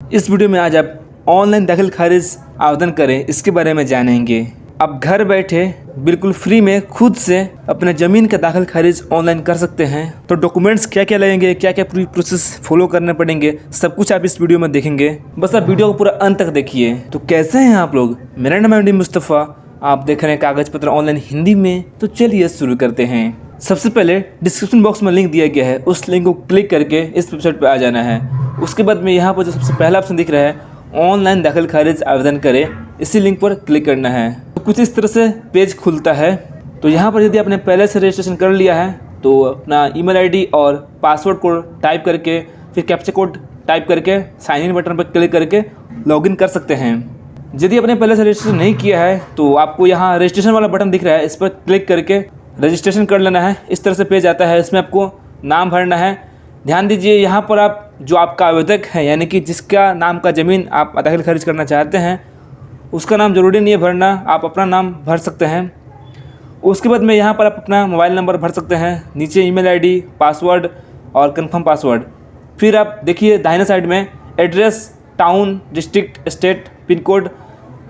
इस वीडियो में आज आप ऑनलाइन दाखिल खारिज आवेदन करें इसके बारे में जानेंगे। आप घर बैठे बिल्कुल फ्री में खुद से अपने ज़मीन का दाखिल खारिज ऑनलाइन कर सकते हैं। तो डॉक्यूमेंट्स क्या क्या लगेंगे, क्या क्या पूरी प्रोसेस फॉलो करने पड़ेंगे, सब कुछ आप इस वीडियो में देखेंगे। बस आप वीडियो को पूरा अंत तक देखिए। तो कैसे हैं आप लोग? मेरा नाम है मुस्तफ़ा, आप देख रहे हैं कागज पत्र ऑनलाइन हिंदी में। तो चलिए शुरू करते हैं। सबसे पहले डिस्क्रिप्शन बॉक्स में लिंक दिया गया है, उस लिंक को क्लिक करके इस वेबसाइट पर आ जाना है। उसके बाद में यहाँ पर जो सबसे पहला ऑप्शन दिख रहा है ऑनलाइन दाखिल खारिज आवेदन करें, इसी लिंक पर क्लिक करना है। तो कुछ इस तरह से पेज खुलता है। तो यहाँ पर यदि आपने पहले से रजिस्ट्रेशन कर लिया है तो अपना ईमेल आईडी और पासवर्ड को टाइप करके फिर कैप्चा कोड टाइप करके साइन इन बटन पर क्लिक करके लॉगिन कर सकते हैं। यदि आपने पहले से रजिस्ट्रेशन नहीं किया है तो आपको यहाँ रजिस्ट्रेशन वाला बटन दिख रहा है, इस पर क्लिक करके रजिस्ट्रेशन कर लेना है। इस तरह से पेज आता है, इसमें आपको नाम भरना है। ध्यान दीजिए यहाँ पर आप जो आपका आवेदक है यानी कि जिसका नाम का ज़मीन आप दाखिल खारिज करना चाहते हैं उसका नाम ज़रूरी नहीं है भरना, आप अपना नाम भर सकते हैं। उसके बाद में यहाँ पर आप अपना मोबाइल नंबर भर सकते हैं, नीचे ईमेल आईडी, पासवर्ड और कंफर्म पासवर्ड। फिर आप देखिए दाहिने साइड में address, town, district, state, pin code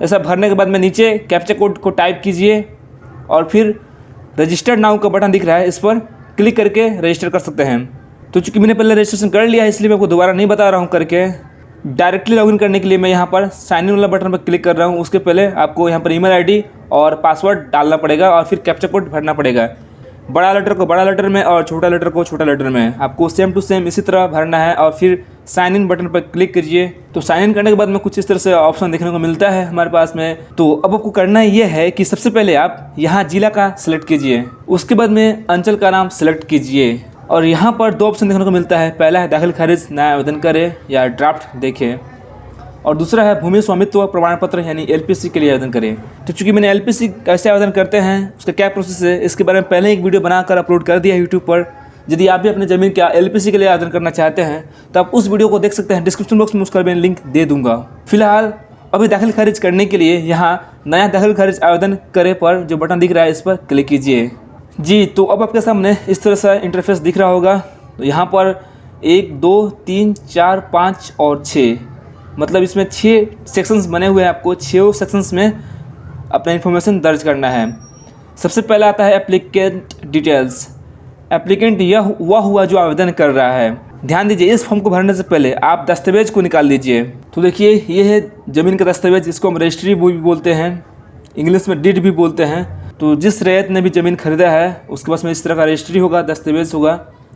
ऐसा भरने के बाद में नीचे कैप्चा कोड को टाइप कीजिए और फिर रजिस्टर्ड नाउ का बटन दिख रहा है, इस पर क्लिक करके रजिस्टर कर सकते हैं। तो चूँकि मैंने पहले रजिस्ट्रेशन कर लिया है इसलिए मैं आपको दोबारा नहीं बता रहा हूँ करके। डायरेक्टली लॉगिन करने के लिए मैं यहाँ पर साइन इन वाला बटन पर क्लिक कर रहा हूँ। उसके पहले आपको यहाँ पर ईमेल आईडी और पासवर्ड डालना पड़ेगा और फिर कैप्चा कोड भरना पड़ेगा। बड़ा लेटर को बड़ा लेटर में और छोटा लेटर को छोटा लेटर में आपको सेम टू सेम इसी तरह भरना है और फिर साइन इन बटन पर क्लिक कीजिए। तो साइन इन करने के बाद में कुछ इस तरह से ऑप्शन देखने को मिलता है हमारे पास में। तो अब आपको करना ये है कि सबसे पहले आप यहाँ जिला का सिलेक्ट कीजिए, उसके बाद में अंचल का नाम सेलेक्ट कीजिए और यहाँ पर दो ऑप्शन देखने को मिलता है। पहला है दाखिल खारिज नया आवेदन करें या ड्राफ्ट देखें और दूसरा है भूमि स्वामित्व प्रमाण पत्र यानी एलपीसी के लिए आवेदन करें। तो चूँकि मैंने एलपीसी कैसे आवेदन करते हैं उसका क्या प्रोसेस है इसके बारे में पहले एक वीडियो बनाकर अपलोड कर दिया है यूट्यूब पर। यदि आप भी अपनी ज़मीन का एलपीसी के लिए आवेदन करना चाहते हैं तो आप उस वीडियो को देख सकते हैं, डिस्क्रिप्शन बॉक्स में उसका मैं लिंक दे दूँगा। फिलहाल अभी दाखिल खारिज करने के लिए यहाँ नया दाखिल खारिज आवेदन करें पर जो बटन दिख रहा है इस पर क्लिक कीजिए। जी, तो अब आपके सामने इस तरह से इंटरफेस दिख रहा होगा। तो यहाँ पर 1, 2, 3, 4, 5 और 6 मतलब इसमें 6 सेक्शंस बने हुए हैं। आपको 6 सेक्शंस में अपना इन्फॉर्मेशन दर्ज करना है। सबसे पहला आता है एप्लीकेंट डिटेल्स। एप्लीकेंट यह वह हुआ जो आवेदन कर रहा है। ध्यान दीजिए इस फॉर्म को भरने से पहले आप दस्तावेज को निकाल लीजिए। तो देखिए ये है ज़मीन का दस्तावेज, इसको हम रजिस्ट्री भी बोलते हैं, इंग्लिश में डीड भी बोलते हैं। तो जिस रैयत ने भी ज़मीन खरीदा है उसके पास में इस तरह का रजिस्ट्री होगा, दस्तावेज होगा।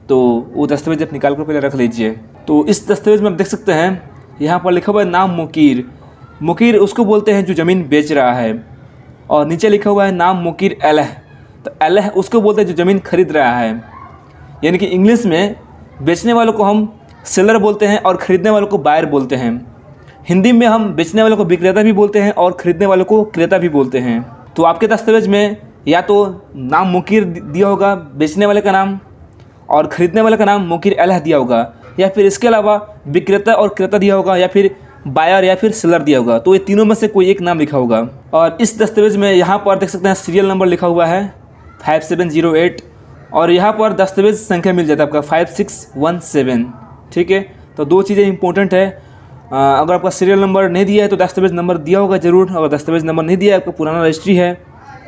तो वो दस्तावेज आप निकाल कर पहले रख लीजिए। तो इस दस्तावेज में आप देख सकते हैं यहाँ पर लिखा हुआ है नाम मुकीर। मुकीर उसको बोलते हैं जो ज़मीन बेच रहा है और नीचे लिखा हुआ है नाम मुकीर अलह। तो अलह उसको बोलते हैं जो ज़मीन खरीद रहा है। यानी कि इंग्लिश में बेचने वालों को हम सेलर बोलते हैं और ख़रीदने वालों को बायर बोलते हैं। हिंदी में हम बेचने वालों को विक्रेता भी बोलते हैं और ख़रीदने वालों को क्रेता भी बोलते हैं। तो आपके दस्तावेज में या तो नाम मुकीर दिया होगा बेचने वाले का नाम और ख़रीदने वाले का नाम मुकीर अलह दिया होगा, या फिर इसके अलावा विक्रेता और क्रेता दिया होगा या फिर बायर या फिर सेलर दिया होगा। तो ये तीनों में से कोई एक नाम लिखा होगा। और इस दस्तावेज में यहाँ पर देख सकते हैं सीरियल नंबर लिखा हुआ है 5708 और यहाँ पर दस्तावेज संख्या मिल जाता है आपका 5617। ठीक है, तो दो चीज़ें इंपॉर्टेंट है। अगर आपका सीरियल नंबर नहीं दिया है तो दस्तावेज नंबर दिया होगा ज़रूर। अगर दस्तावेज नंबर नहीं दिया है, आपका पुराना रजिस्ट्री है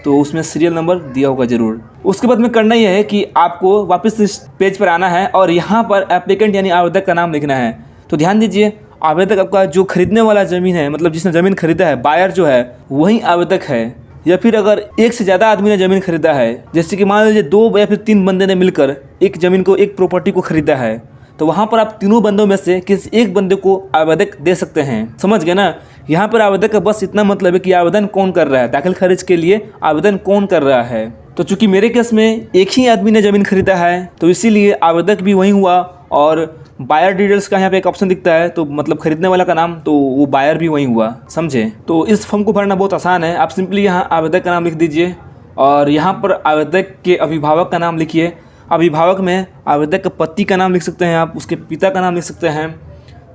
तो उसमें सीरियल नंबर दिया होगा ज़रूर। उसके बाद में करना यह है कि आपको वापस इस पेज पर आना है और यहाँ पर एप्लीकेंट यानी आवेदक का नाम लिखना है। तो ध्यान दीजिए आवेदक आपका जो खरीदने वाला ज़मीन है, मतलब जिसने ज़मीन खरीदा है, बायर जो है वही आवेदक है। या फिर अगर एक से ज़्यादा आदमी ने ज़मीन खरीदा है, जैसे कि मान लीजिए 2 या फिर 3 बंदे ने मिलकर एक ज़मीन को, एक प्रॉपर्टी को खरीदा है, तो वहाँ पर आप तीनों बंदों में से किसी एक बंदे को आवेदक दे सकते हैं। समझ गए ना? यहाँ पर आवेदक का बस इतना मतलब है कि आवेदन कौन कर रहा है, दाखिल खारिज के लिए आवेदन कौन कर रहा है। तो चूंकि मेरे केस में एक ही आदमी ने ज़मीन खरीदा है तो इसीलिए आवेदक भी वही हुआ और बायर डिटेल्स का यहाँ पे एक ऑप्शन दिखता है, तो मतलब खरीदने वाला का नाम, तो वो बायर भी वही हुआ। समझे? तो इस फॉर्म को भरना बहुत आसान है। आप सिंपली यहाँ आवेदक का नाम लिख दीजिए और यहाँ पर आवेदक के अभिभावक का नाम लिखिए। अभिभावक में आवेदक के पति का नाम लिख सकते हैं, आप उसके पिता का नाम लिख सकते हैं।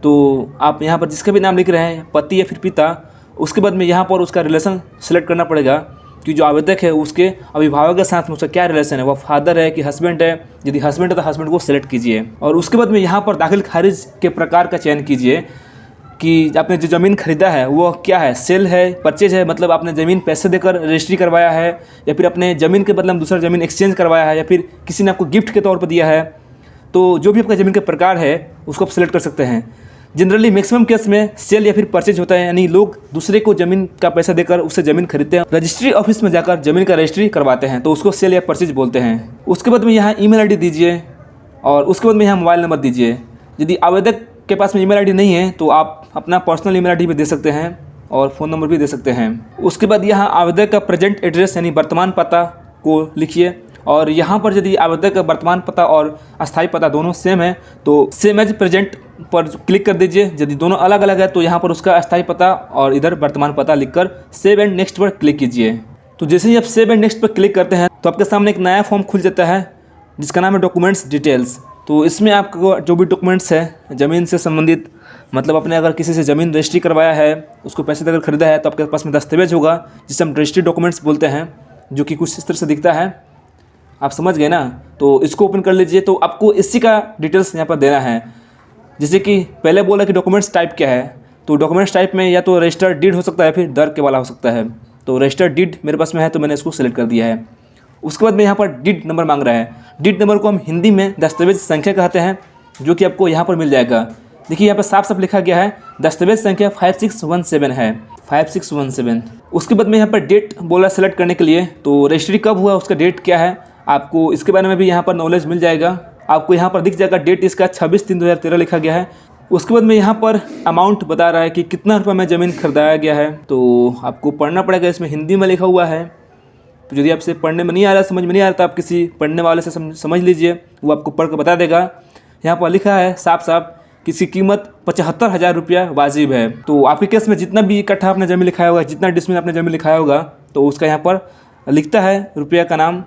तो आप यहाँ पर जिसका भी नाम लिख रहे हैं, पति या फिर पिता, उसके बाद में यहाँ पर उसका रिलेशन सेलेक्ट करना पड़ेगा कि जो आवेदक है उसके अभिभावक के साथ में उसका क्या रिलेशन है, वो फादर है कि हस्बैंड है। यदि हस्बैंड है तो हस्बैंड को सेलेक्ट कीजिए और उसके बाद में यहाँ पर दाखिल खारिज के प्रकार का चयन कीजिए। कि आपने जो ज़मीन खरीदा है वो क्या है, सेल है, परचेज है, मतलब आपने ज़मीन पैसे देकर रजिस्ट्री करवाया है, या फिर अपने ज़मीन के बदले में दूसरा ज़मीन एक्सचेंज करवाया है, या फिर किसी ने आपको गिफ्ट के तौर पर दिया है। तो जो भी आपका ज़मीन का प्रकार है उसको आप सेलेक्ट कर सकते हैं। जनरली मैक्सिमम केस में सेल या फिर परचेज होता है, यानी लोग दूसरे को ज़मीन का पैसा देकर उससे ज़मीन खरीदते हैं, रजिस्ट्री ऑफिस में जाकर ज़मीन का रजिस्ट्री करवाते हैं, तो उसको सेल या परचेज बोलते हैं। उसके बाद में यहाँ ईमेल आईडी दीजिए और उसके बाद में यहाँ मोबाइल नंबर दीजिए। यदि आवेदक के पास में ईमेल आईडी नहीं है तो आप अपना पर्सनल ईमेल आईडी भी दे सकते हैं और फ़ोन नंबर भी दे सकते हैं। उसके बाद यहाँ आवेदक का प्रेजेंट एड्रेस यानी वर्तमान पता को लिखिए, और यहाँ पर यदि आवेदक का वर्तमान पता और अस्थायी पता दोनों सेम है तो सेम एज प्रेजेंट पर क्लिक कर दीजिए। यदि दोनों अलग अलग है तो यहाँ पर उसका अस्थायी पता और इधर वर्तमान पता लिखकर सेव एंड नेक्स्ट पर क्लिक कीजिए। तो जैसे ही आप सेव एंड नेक्स्ट पर क्लिक करते हैं तो आपके सामने एक नया फॉर्म खुल जाता है जिसका नाम है डॉक्यूमेंट्स डिटेल्स। तो इसमें आपको जो भी डॉक्यूमेंट्स है ज़मीन से संबंधित, मतलब आपने अगर किसी से ज़मीन रजिस्ट्री करवाया है, उसको पैसे देकर खरीदा है, तो आपके पास में दस्तावेज होगा जिसे हम रजिस्ट्री डॉक्यूमेंट्स बोलते हैं, जो कि कुछ इस तरह से दिखता है। आप समझ गए ना? तो इसको ओपन कर लीजिए। तो आपको इसी का डिटेल्स यहाँ पर देना है। जैसे कि पहले बोला कि डॉक्यूमेंट्स टाइप क्या है, तो डॉक्यूमेंट्स टाइप में या तो रजिस्टर्ड डीड हो सकता है, फिर दर के वाला हो सकता है। तो रजिस्टर्ड डीड मेरे पास में है तो मैंने इसको सेलेक्ट कर दिया है। उसके बाद में यहाँ पर डीड नंबर मांग रहा है। डीड नंबर को हम हिंदी में दस्तावेज संख्या कहते हैं, जो कि आपको यहाँ पर मिल जाएगा। देखिए यहाँ पर साफ साफ लिखा गया है दस्तावेज संख्या 5617 है, 5617। उसके बाद में यहाँ पर डेट बोला सेलेक्ट करने के लिए, तो रजिस्ट्री कब हुआ उसका डेट क्या है, आपको इसके बारे में भी यहाँ पर नॉलेज मिल जाएगा। आपको यहाँ पर दिख जाएगा डेट इसका 26/3/2013 लिखा गया है। उसके बाद में यहाँ पर अमाउंट बता रहा है कि कितना रुपये में ज़मीन खरीदाया गया है, तो आपको पढ़ना पड़ेगा। इसमें हिंदी में लिखा हुआ है, तो यदि आपसे पढ़ने में नहीं आ रहा, समझ में नहीं आ रहा, तो आप किसी पढ़ने वाले से समझ लीजिए, वो आपको पढ़ कर बता देगा। यहाँ पर लिखा है साफ साफ कि इसकी कीमत 75,000 रुपया वाजिब है। तो आपके केस में जितना भी इकट्ठा आपने ज़मीन लिखाया होगा, जितना डिसमिल आपने ज़मीन लिखाया होगा, तो उसका यहाँ पर लिखता है रुपया का नाम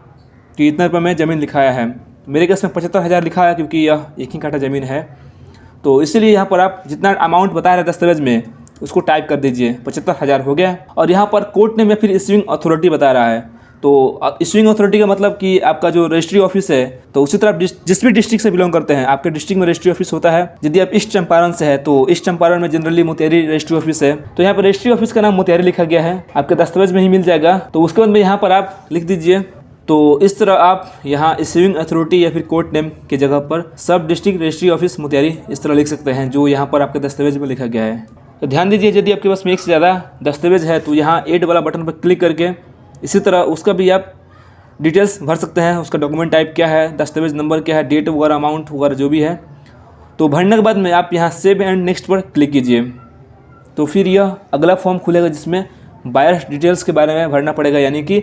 कि इतना रुपये में ज़मीन लिखाया है। मेरे केस में 75,000 लिखा है क्योंकि यह एक ही काठा ज़मीन है, तो इसीलिए यहाँ पर आप जितना अमाउंट बता रहे दस्तावेज में उसको टाइप कर दीजिए। 75,000 हो गया। और यहाँ पर कोर्ट नेम या फिर इशूइंग अथॉरिटी बता रहा है, तो इशूइंग अथॉरिटी का मतलब कि आपका जो रजिस्ट्री ऑफिस है, तो उसी तरह जिस भी डिस्ट्रिक्ट से बिलोंग करते हैं, आपके डिस्ट्रिक्ट में रजिस्ट्री ऑफिस होता है। यदि आप ईस्ट चंपारण से है तो ईस्ट चंपारण में जनरली मोतिहारी रजिस्ट्री ऑफिस है, तो यहाँ पर रजिस्ट्री ऑफिस का नाम मोतिहारी लिखा गया है, आपके दस्तावेज में ही मिल जाएगा। तो उसके बाद में यहाँ पर आप लिख दीजिए। तो इस तरह आप यहाँ इशूइंग अथॉरिटी या फिर कोर्ट नेम की जगह पर सब डिस्ट्रिक्ट रजिस्ट्री ऑफिस मोतिहारी इस तरह लिख सकते हैं, जो यहाँ पर आपके दस्तावेज में लिखा गया है। तो ध्यान दीजिए, यदि आपके पास में एक से ज़्यादा दस्तावेज है तो यहाँ ऐड वाला बटन पर क्लिक करके इसी तरह उसका भी आप डिटेल्स भर सकते हैं। उसका डॉक्यूमेंट टाइप क्या है, दस्तावेज नंबर क्या है, डेट वगैरह, अमाउंट वगैरह जो भी है। तो भरने के बाद में आप यहाँ सेव एंड नेक्स्ट पर क्लिक कीजिए। तो फिर यह अगला फॉर्म खुलेगा जिसमें बायर डिटेल्स के बारे में भरना पड़ेगा, यानी कि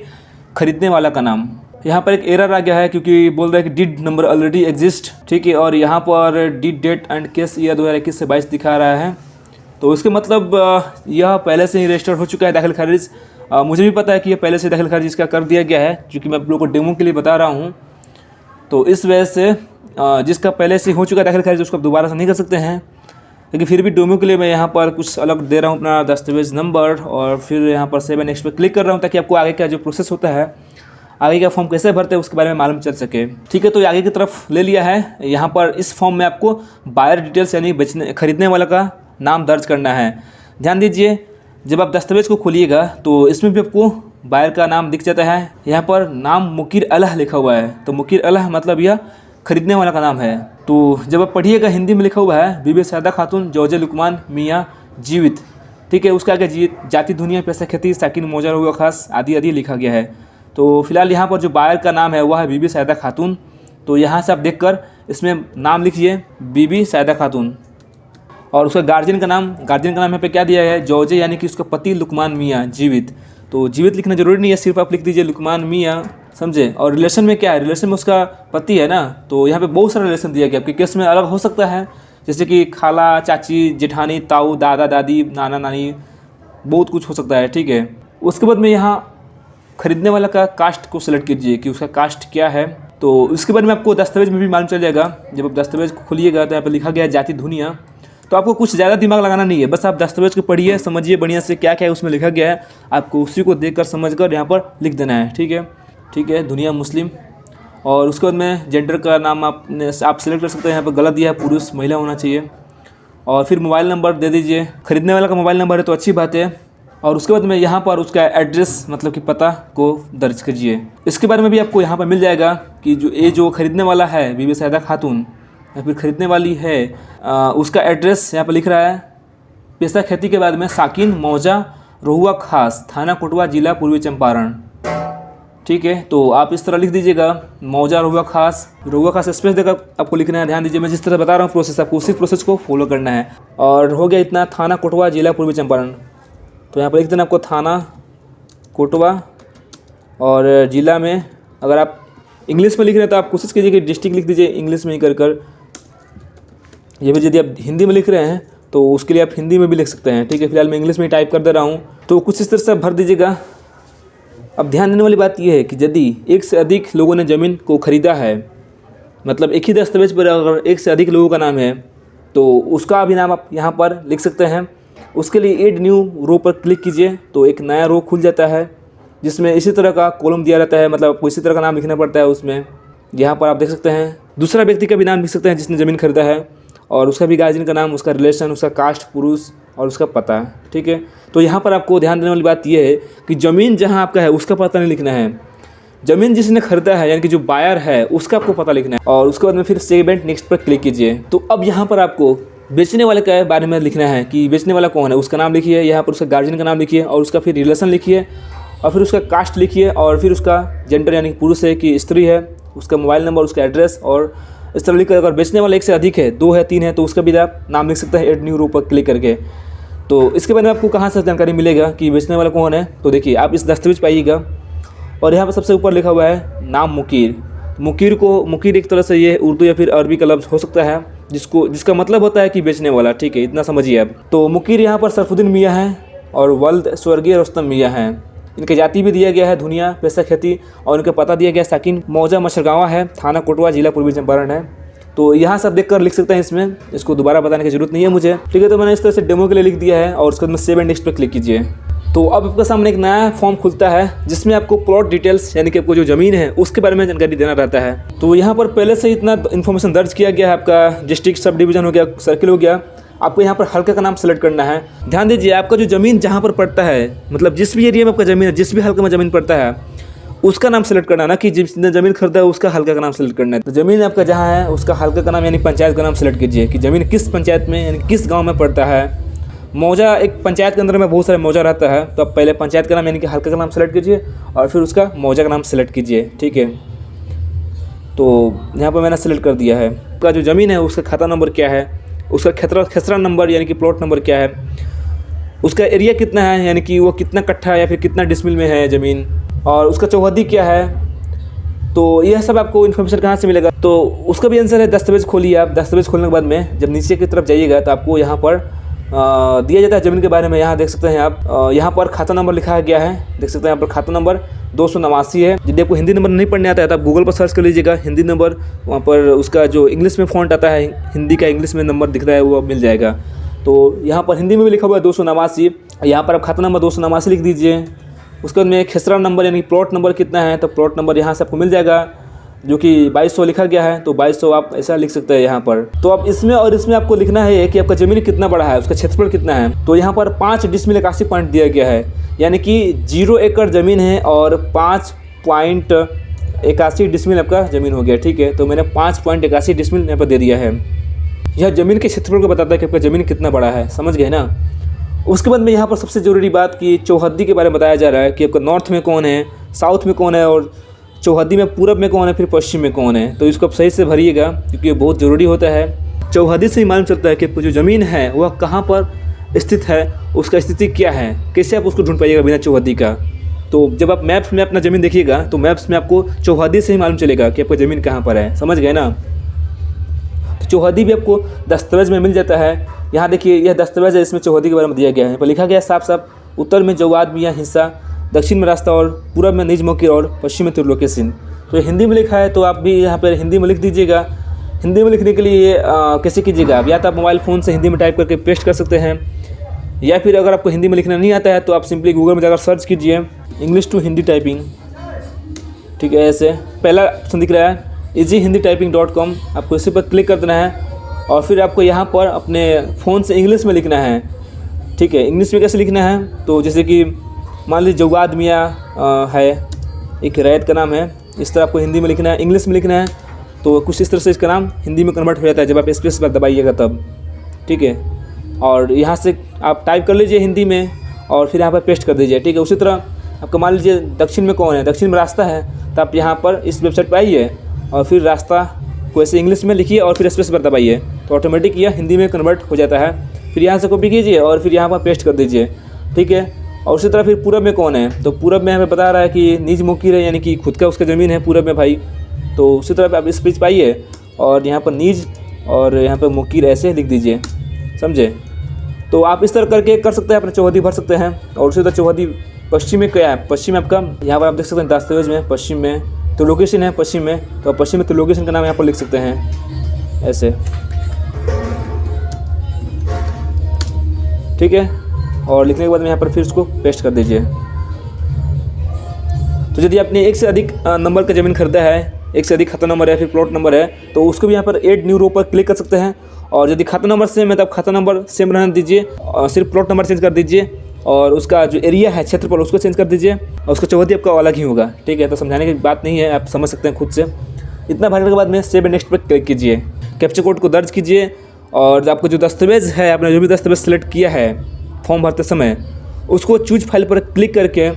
खरीदने वाला का नाम। यहाँ पर एक एरर आ गया है क्योंकि बोल रहा है कि डीड नंबर ऑलरेडी एग्जिस्ट, ठीक है। और यहाँ पर deed date and case year 2021 से 22 दिखा रहा है, तो इसके मतलब यह पहले से ही रजिस्टर हो चुका है दाखिल खारिज। मुझे भी पता है कि ये पहले से दाखिल खारिज इसका कर दिया गया है, क्योंकि मैं आप लोगों को डेमो के लिए बता रहा हूँ। तो इस वजह से जिसका पहले से हो चुका है दाखिल खारिज उसको आप दोबारा से नहीं कर सकते हैं, लेकिन फिर भी डेमो के लिए मैं यहाँ पर कुछ अलग दे रहा हूँ, अपना दस्तावेज नंबर, और फिर यहाँ पर सेव एंड नेक्स्ट पर क्लिक कर रहा हूँ ताकि आपको आगे का जो प्रोसेस होता है, आगे का फॉर्म कैसे भरते हैं उसके बारे में मालूम चल सके, ठीक है। तो आगे की तरफ ले लिया है। यहाँ पर इस फॉर्म में आपको बायर डिटेल्स यानी खरीदने वाला का नाम दर्ज करना है। ध्यान दीजिए, जब आप दस्तावेज को खोलिएगा तो इसमें भी आपको बायर का नाम दिख जाता है। यहाँ पर नाम मुकीर अलह लिखा हुआ है, तो मुकीर अलह मतलब यह खरीदने वाला का नाम है। तो जब आप पढ़िएगा हिंदी में लिखा हुआ है बीबी सैदा खातून जौजे लुकमान मियाँ जीवित, ठीक है। उसका आगे जाति दुनिया पैसा खेती साकिन मौजा हुआ खास आदि आदि लिखा गया है। तो फिलहाल यहाँ पर जो बायर का नाम है वह है बीबी सैदा खातून। तो यहाँ से आप देखकर इसमें नाम लिखिए बीबी सैदा खातून, और उसका गार्जियन का नाम यहाँ पे क्या दिया है, जौजे, यानी कि उसका पति लुकमान मियाँ जीवित। तो जीवित लिखना जरूरी नहीं है, सिर्फ आप लिख दीजिए लुकमान मियाँ, समझे। और रिलेशन में क्या है, रिलेशन में उसका पति है ना, तो यहाँ पे बहुत सारा रिलेशन दिया गया। आपके केस में अलग हो सकता है, जैसे कि खाला, चाची, जेठानी, ताऊ, दादा, दादी, नाना, नानी, बहुत कुछ हो सकता है, ठीक है। उसके बाद में यहाँ खरीदने वाला का कास्ट को सिलेक्ट कीजिए कि उसका कास्ट क्या है। तो उसके बाद में आपको दस्तावेज में भी मालूम चल जाएगा। जब आप दस्तावेज को खोलिएगा तो यहाँ पर लिखा गया है जाति दुनिया। तो आपको कुछ ज़्यादा दिमाग लगाना नहीं है, बस आप दस्तावेज को पढ़िए, समझिए बढ़िया से क्या क्या है उसमें लिखा गया है, आपको उसी को देखकर समझकर यहाँ पर लिख देना है, ठीक है। ठीक है, दुनिया मुस्लिम। और उसके बाद में जेंडर का नाम आप सिलेक्ट कर सकते हैं। यहाँ पर गलत दिया है, पुरुष महिला होना चाहिए। और फिर मोबाइल नंबर दे दीजिए। ख़रीदने वाला का मोबाइल नंबर है तो अच्छी बात है। और उसके बाद में यहाँ पर उसका एड्रेस मतलब कि पता को दर्ज कीजिए। इसके बारे में भी आपको यहाँ पर मिल जाएगा कि जो ख़रीदने वाला है बीबी सैयदा खातून या फिर ख़रीदने वाली है उसका एड्रेस यहाँ पर लिख रहा है पेशा खेती के बाद में साकिन मौजा रोहुआ खास थाना कोटवा जिला पूर्वी चंपारण। ठीक है, तो आप इस तरह लिख दीजिएगा मौजा रोहुआ खास स्पेस देकर आपको लिखना है। ध्यान दीजिए मैं जिस तरह बता रहा हूँ प्रोसेस, आपको उसी प्रोसेस को फॉलो करना है। और हो गया इतना, थाना कोटवा जिला पूर्वी चंपारण। तो यहाँ पर लिख देना आपको थाना कोटवा, और ज़िला में अगर आप इंग्लिश में लिख रहे हैं तो आप कोशिश कीजिए कि डिस्ट्रिक्ट लिख दीजिए इंग्लिश में ही कर। ये भी यदि आप हिंदी में लिख रहे हैं तो उसके लिए आप हिंदी में भी लिख सकते हैं। ठीक है, फिलहाल मैं इंग्लिश में ही टाइप कर दे रहा हूँ। तो कुछ इस तरह से भर दीजिएगा। अब ध्यान देने वाली बात यह है कि यदि एक से अधिक लोगों ने ज़मीन को ख़रीदा है, मतलब एक ही दस्तावेज पर अगर एक से अधिक लोगों का नाम है तो उसका भी नाम आप यहाँ पर लिख सकते हैं। उसके लिए एड न्यू रो पर क्लिक कीजिए तो एक नया रो खुल जाता है जिसमें इसी तरह का कॉलम दिया रहता है, मतलब आपको इसी तरह का नाम लिखना पड़ता है उसमें। यहाँ पर आप देख सकते हैं दूसरा व्यक्ति का भी नाम लिख सकते हैं जिसने ज़मीन खरीदा है, और उसका भी गार्जियन का नाम, उसका रिलेशन, उसका कास्ट पुरुष और उसका पता। ठीक है, तो यहाँ पर आपको ध्यान देने वाली बात यह है कि ज़मीन जहाँ आपका है उसका पता नहीं लिखना है, ज़मीन जिसने खरीदा है यानी कि जो बायर है उसका आपको पता लिखना है। और उसके बाद में फिर सेव एंड नेक्स्ट पर क्लिक कीजिए। तो अब यहाँ पर आपको बेचने वाले के बारे में लिखना है कि बेचने वाला कौन है, उसका नाम लिखिए, यहाँ पर उसका गार्जियन का नाम लिखिए और उसका फिर रिलेशन लिखिए और फिर उसका कास्ट लिखिए और फिर उसका जेंडर यानी पुरुष है कि स्त्री है, उसका मोबाइल नंबर, उसका एड्रेस। और इस तरह लिखकर अगर बेचने वाला एक से अधिक है, 2 है, 3 है, तो उसका भी आप नाम लिख सकते हैं एड न्यू रो पर क्लिक करके। तो इसके बारे में आपको कहाँ से जानकारी मिलेगा कि बेचने वाला कौन है, तो देखिए आप इस दस्तावेज पाइएगा और यहाँ पर सबसे ऊपर लिखा हुआ है नाम मुकीर। मुकीर एक तरह से ये उर्दू या फिर अरबी का लफ्ज़ हो सकता है जिसका मतलब होता है कि बेचने वाला। ठीक है, इतना समझिए आप। तो मुकीर यहाँ पर सरफुद्दीन मियाँ हैं और वल्द स्वर्गीय रुस्तम मियाँ हैं। इनके जाति भी दिया गया है धुनिया पेशा खेती, और इनका पता दिया गया साकिन मौजा मशरगावा है, थाना कोटवा, जिला पूर्वी चंपारण है। तो यहाँ सब देखकर लिख सकते हैं, इसमें इसको दोबारा बताने की जरूरत नहीं है मुझे। ठीक है, तो मैंने इस तरह से डेमो के लिए लिख दिया है और उसके बाद में सेव एंड नेक्स्ट पर क्लिक कीजिए। तो अब आपके सामने एक नया फॉर्म खुलता है जिसमें आपको प्लॉट डिटेल्स यानी कि आपको जो ज़मीन है उसके बारे में जानकारी देना रहता है। तो यहाँ पर पहले से इतना इन्फॉर्मेशन दर्ज किया गया है, आपका डिस्ट्रिक्ट, सब डिवीज़न हो गया, सर्किल हो गया। आपको यहाँ पर हल्के का नाम सेलेक्ट करना है। ध्यान दीजिए आपका जो ज़मीन जहाँ पर पड़ता है, मतलब जिस भी एरिया में आपका ज़मीन है, जिस भी हल्के में ज़मीन पड़ता है उसका नाम सेलेक्ट करना है, ना कि जिसने ज़मीन खरीदा है उसका हल्का का नाम सेलेक्ट करना है। तो ज़मीन आपका जहाँ है उसका हल्का का नाम यानी पंचायत का नाम सेलेक्ट कीजिए कि ज़मीन किस पंचायत में यानी किस गाँव में पड़ता है। मौजा एक पंचायत के अंदर में बहुत सारे मौजा रहता है, तो आप पहले पंचायत का नाम यानी कि हल्का का नाम सेलेक्ट कीजिए और फिर उसका मौजा का नाम सेलेक्ट कीजिए। ठीक है, तो यहाँ पर मैंने सेलेक्ट कर दिया है। आपका जो ज़मीन है उसका खाता नंबर क्या है, उसका खेसरा नंबर यानी कि प्लॉट नंबर क्या है, उसका एरिया कितना है यानी कि वो कितना कट्ठा या फिर कितना डिसमिल में है ज़मीन, और उसका चौहद्दी क्या है। तो यह सब आपको इन्फॉर्मेशन कहाँ से मिलेगा, तो उसका भी आंसर है दस्तावेज खोलिए आप। दस्तावेज खोलने के बाद में जब नीचे की तरफ जाइएगा तो आपको यहाँ पर दिया जाता है ज़मीन के बारे में। यहाँ देख सकते हैं आप, यहाँ पर खाता नंबर लिखा गया है, देख सकते हैं यहाँ पर खाता नंबर 289 है। यदि आपको हिंदी नंबर नहीं पढ़ने आता है तो आप गूगल पर सर्च कर लीजिएगा हिंदी नंबर, वहाँ पर उसका जो इंग्लिश में फ़ॉन्ट आता है, हिंदी का इंग्लिश में नंबर दिख रहा है वो मिल जाएगा। तो यहाँ पर हिंदी में भी लिखा हुआ है 289। यहाँ पर आप खाता नंबर 289 लिख दीजिए। उसके बाद में खेसरा नंबर यानी प्लॉट नंबर कितना है, तो प्लॉट नंबर यहाँ से आपको मिल जाएगा जो कि 2200 लिखा गया है, तो 2200 आप ऐसा लिख सकते हैं यहाँ पर। तो अब इसमें और इसमें आपको लिखना है कि आपका ज़मीन कितना बड़ा है, उसका क्षेत्रफल कितना है। तो यहाँ पर 5 डिसमिल 81 पॉइंट दिया गया है, यानी कि 0 एकड़ ज़मीन है और 5.81 डिसमिल आपका ज़मीन हो गया। ठीक है, तो मैंने 5.81 डिसमिल यहाँ पर दे दिया है। यह ज़मीन के क्षेत्रफल को बताता है कि आपका ज़मीन कितना बड़ा है, समझ गए ना। उसके बाद में यहाँ पर सबसे ज़रूरी बात कि चौहद्दी के बारे में बताया जा रहा है कि आपका नॉर्थ में कौन है, साउथ में कौन है और चौहद्दी में पूरब में कौन है, फिर पश्चिम में कौन है। तो इसको आप सही से भरिएगा क्योंकि ये बहुत ज़रूरी होता है। चौहद्दी से ही मालूम चलता है कि आपको जो ज़मीन है वह कहाँ पर स्थित है, उसका स्थिति क्या है, कैसे आप उसको ढूंढ पाइएगा बिना चौहद्दी का। तो जब आप मैप्स में अपना ज़मीन देखिएगा तो मैप्स में आपको चौहद्दी से ही मालूम चलेगा कि आपका ज़मीन कहाँ पर है, समझ गए ना। तो चौहद्दी भी आपको दस्तावेज में मिल जाता है। यहाँ देखिए यह दस्तावेज है, इसमें चौहद्दी के बारे में दिया गया है। पर लिखा गया साफ साफ, उत्तर में जवाद मियाँ हिस्सा, दक्षिण में रास्ता और पूरब में निज मोकीर और पश्चिम में त्रिलोकी सिंह। तो ये हिंदी में लिखा है, तो आप भी यहाँ पर हिंदी में लिख दीजिएगा। हिंदी में लिखने के लिए कैसे कीजिएगा आप, या तो आप मोबाइल फ़ोन से हिंदी में टाइप करके पेस्ट कर सकते हैं, या फिर अगर आपको हिंदी में लिखना नहीं आता है तो आप सिंपली गूगल में जाकर सर्च कीजिए इंग्लिश टू हिंदी टाइपिंग। ठीक है, ऐसे पहला ऑप्शन दिख रहा है easyhindityping.com, आपको इसी पर क्लिक कर देना है और फिर आपको यहाँ पर अपने फ़ोन से इंग्लिश में लिखना है। ठीक है, इंग्लिश में कैसे लिखना है, तो जैसे कि मान लीजिए जवाद मियाँ है, एक रैयत का नाम है, इस तरह आपको हिंदी में लिखना है, इंग्लिश में लिखना है, तो कुछ इस तरह से इसका नाम हिंदी में कन्वर्ट हो जाता है जब आप स्पेस बार दबाइएगा तब। ठीक है, और यहाँ से आप टाइप कर लीजिए हिंदी में और फिर यहाँ पर पेस्ट कर दीजिए। ठीक है, उसी तरह आपको मान लीजिए दक्षिण में कौन है, दक्षिण में रास्ता है, तो आप यहाँ पर इस वेबसाइट पर आइए और फिर रास्ता को ऐसे इंग्लिश में लिखिए और फिर स्पेस बार दबाइए, तो ऑटोमेटिक यह हिंदी में कन्वर्ट हो जाता है। फिर यहाँ से कॉपी कीजिए और फिर यहाँ पर पेस्ट कर दीजिए। ठीक है, और उसी तरह फिर पूरब में कौन है, तो पूरब में हमें बता रहा है कि निज मुकीर है, यानी कि खुद का उसका ज़मीन है पूरब में भाई। तो उसी तरह आप इस पेज पर आइए और यहाँ पर निज और यहाँ पर मुकीर ऐसे लिख दीजिए, समझे। तो आप इस तरह करके कर सकते हैं, अपने चौहदी भर सकते हैं। और उसी तरह चौहदी पश्चिम में क्या है, पश्चिम में आपका यहाँ पर आप देख सकते हैं दस्तावेज में पश्चिम में तो लोकेशन है पश्चिम में, तो पश्चिम में तो लोकेशन का नाम यहाँ पर लिख सकते हैं ऐसे। ठीक है, और लिखने के बाद में यहाँ पर फिर उसको पेस्ट कर दीजिए। तो यदि आपने एक से अधिक नंबर का ज़मीन खरीदा है, एक से अधिक खाता नंबर है, फिर प्लॉट नंबर है, तो उसको भी यहाँ पर ऐड न्यू रो पर क्लिक कर सकते हैं। और यदि खाता नंबर सेम है तो आप खाता नंबर सेम रहने दीजिए और सिर्फ प्लॉट नंबर चेंज कर दीजिए और उसका जो एरिया है क्षेत्रफल उसको चेंज कर दीजिए और उसका चौहदी आपका अलग ही होगा। ठीक है, तो समझाने की बात नहीं है, आप समझ सकते हैं खुद से। इतना भरने के बाद में सेव एंड नेक्स्ट पर क्लिक कीजिए, कैप्चा कोड को दर्ज कीजिए और आपको जो दस्तावेज़ है, आपने जो भी दस्तावेज़ सेलेक्ट किया है फॉर्म भरते समय, उसको चूज फाइल पर क्लिक करके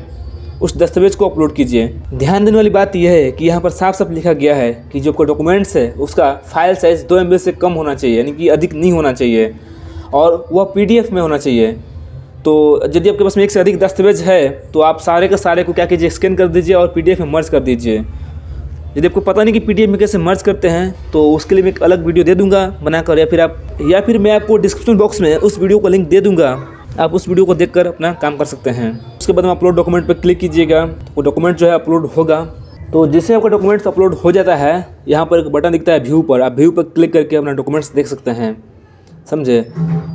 उस दस्तावेज़ को अपलोड कीजिए। ध्यान देने वाली बात यह है कि यहाँ पर साफ साफ लिखा गया है कि जो आपका डॉक्यूमेंट्स है उसका फाइल साइज़ 2 MB से कम होना चाहिए, यानी कि अधिक नहीं होना चाहिए और वह PDF में होना चाहिए। तो यदि आपके पास में एक से अधिक दस्तावेज़ है तो आप सारे के सारे को क्या कीजिए, स्कैन कर दीजिए और PDF में मर्ज कर दीजिए। यदि आपको पता नहीं कि PDF में कैसे मर्ज करते हैं तो उसके लिए मैं एक अलग वीडियो दे दूँगा बनाकर, या फिर मैं आपको डिस्क्रिप्शन बॉक्स में उस वीडियो का लिंक दे दूँगा, आप उस वीडियो को देखकर अपना काम कर सकते हैं। उसके बाद में अपलोड डॉक्यूमेंट पर क्लिक कीजिएगा, तो वो डॉक्यूमेंट जो है अपलोड होगा। तो जैसे आपका डॉक्यूमेंट्स अपलोड हो जाता है, यहाँ पर एक बटन दिखता है व्यू पर, आप व्यू पर क्लिक करके अपना डॉक्यूमेंट्स देख सकते हैं, समझे।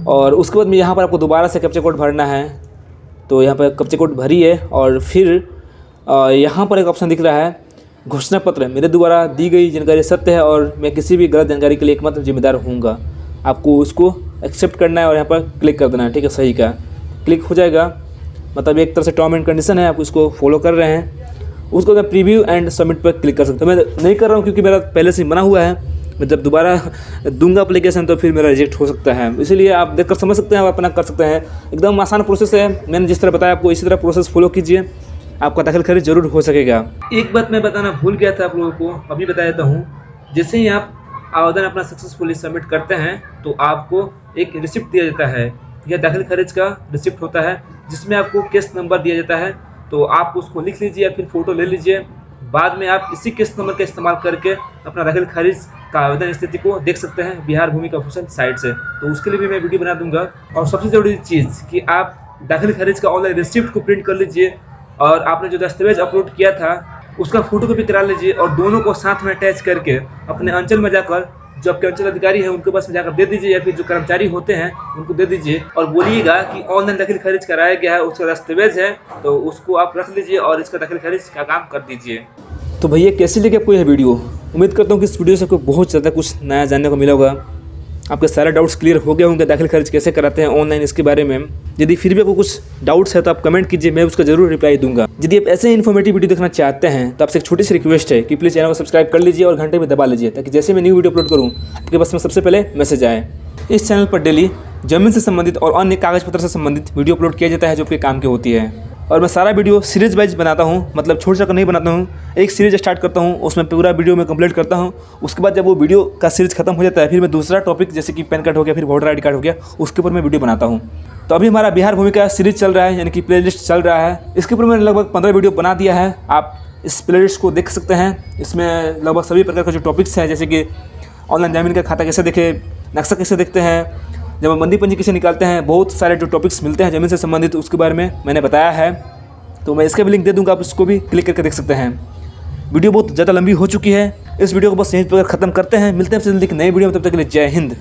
और उसके बाद में यहाँ पर आपको दोबारा से कैप्चा कोड भरना है, तो यहाँ पर कैप्चा कोड भरिए और फिर यहाँ पर एक ऑप्शन दिख रहा है घोषणा पत्र, मेरे द्वारा दी गई जानकारी सत्य है और मैं किसी भी गलत जानकारी के लिए एकमात्र जिम्मेदार होऊंगा। आपको उसको एक्सेप्ट करना है और यहाँ पर क्लिक कर देना है। ठीक है, सही का क्लिक हो जाएगा, मतलब एक तरह से टर्म एंड कंडीशन है, आप उसको फॉलो कर रहे हैं। उसको मैं प्रीव्यू एंड सबमिट पर क्लिक कर सकता हूँ। मैं नहीं कर रहा हूँ क्योंकि मेरा पहले से बना हुआ है, मैं जब दोबारा दूंगा एप्लीकेशन तो फिर मेरा रिजेक्ट हो सकता है, इसलिए आप देखकर समझ सकते हैं, आप अपना कर सकते हैं। एकदम आसान प्रोसेस है, मैंने जिस तरह बताया आपको इसी तरह प्रोसेस फॉलो कीजिए, आपका दाखिल खारिज जरूर हो सकेगा। एक बात मैं बताना भूल गया था आप लोगों को, अभी बता देता हूँ। जैसे ही आप आवेदन अपना सक्सेसफुली सबमिट करते हैं तो आपको एक रिसिप्ट दिया जाता है, यह दाखिल खारिज का रिसिप्ट होता है जिसमें आपको केस नंबर दिया जाता है। तो आप उसको लिख लीजिए या फिर फ़ोटो ले लीजिए, बाद में आप इसी केस नंबर का इस्तेमाल करके अपना दाखिल खारिज का आवेदन स्थिति को देख सकते हैं बिहार भूमि का ऑफिशियल साइट से। तो उसके लिए भी मैं वीडियो बना दूंगा। और सबसे ज़रूरी चीज़ कि आप दाखिल खारिज का ऑनलाइन रिसिप्ट को प्रिंट कर लीजिए और आपने जो दस्तावेज अपलोड किया था उसका फोटो कॉपी करा लीजिए और दोनों को साथ में अटैच करके अपने अंचल में जाकर जो आपके अंचल अधिकारी हैं उनके पास में जाकर दे दीजिए, या फिर जो कर्मचारी होते हैं उनको दे दीजिए और बोलिएगा कि ऑनलाइन दाखिल खारिज कराया गया है, उसका दस्तावेज है, तो उसको आप रख लीजिए और इसका दाखिल खारिज का काम कर दीजिए। तो भैया कैसी लगी आपको यह वीडियो? उम्मीद करता हूँ कि इस वीडियो से आपको बहुत ज़्यादा कुछ नया जानने को मिला होगा। आपके सारे डाउट्स क्लियर हो गए होंगे दाखिल खारिज कैसे कराते हैं ऑनलाइन, इसके बारे में। यदि फिर भी आपको कुछ डाउट्स है तो आप कमेंट कीजिए, मैं उसका जरूर रिप्लाई दूंगा। यदि आप ऐसे इन्फॉर्मेटिव वीडियो देखना चाहते हैं तो आपसे एक छोटी सी रिक्वेस्ट है कि प्लीज़ चैनल को सब्सक्राइब कर लीजिए और घंटे में दबा लीजिए, ताकि जैसे मैं न्यू वीडियो अपलोड करूँ आपके पास में सबसे पहले मैसेज आए। इस चैनल पर डेली जमीन से संबंधित और अन्य कागज पत्र से संबंधित वीडियो अपलोड किया जाता है जो आपके काम की होती है। और मैं सारा वीडियो सीरीज वाइज बनाता हूँ, मतलब छोड़ कर नहीं बनाता हूँ। एक सीरीज स्टार्ट करता हूँ, उसमें पूरा वीडियो में कंप्लीट करता हूँ। उसके बाद जब वो वीडियो का सीरीज खत्म हो जाता है फिर मैं दूसरा टॉपिक जैसे कि पैन कार्ड हो गया, फिर वोटर ID कार्ड हो गया, उसके ऊपर मैं वीडियो बनाता हूँ। तो अभी हमारा बिहार भूमि का सीरीज चल रहा है, यानी कि प्लेलिस्ट चल रहा है। इसके ऊपर मैंने लगभग 15 वीडियो बना दिया है, आप इस प्लेलिस्ट को देख सकते हैं। इसमें लगभग सभी प्रकार के जो टॉपिक्स हैं, जैसे कि ऑनलाइन जमीन का खाता कैसे देखें, नक्शा कैसे देखते हैं, जब बंदी पंजी कैसे निकालते हैं, बहुत सारे जो टॉपिक्स मिलते हैं ज़मीन से संबंधित, उसके बारे में मैंने बताया है। तो मैं इसका भी लिंक दे दूंगा, आप उसको भी क्लिक करके देख सकते हैं। वीडियो बहुत ज़्यादा लंबी हो चुकी है, इस वीडियो को बस यहीं पर ख़त्म करते हैं। मिलते हैं आपसे जल्दी एक नई वीडियो में, तब तक के लिए जय हिंद।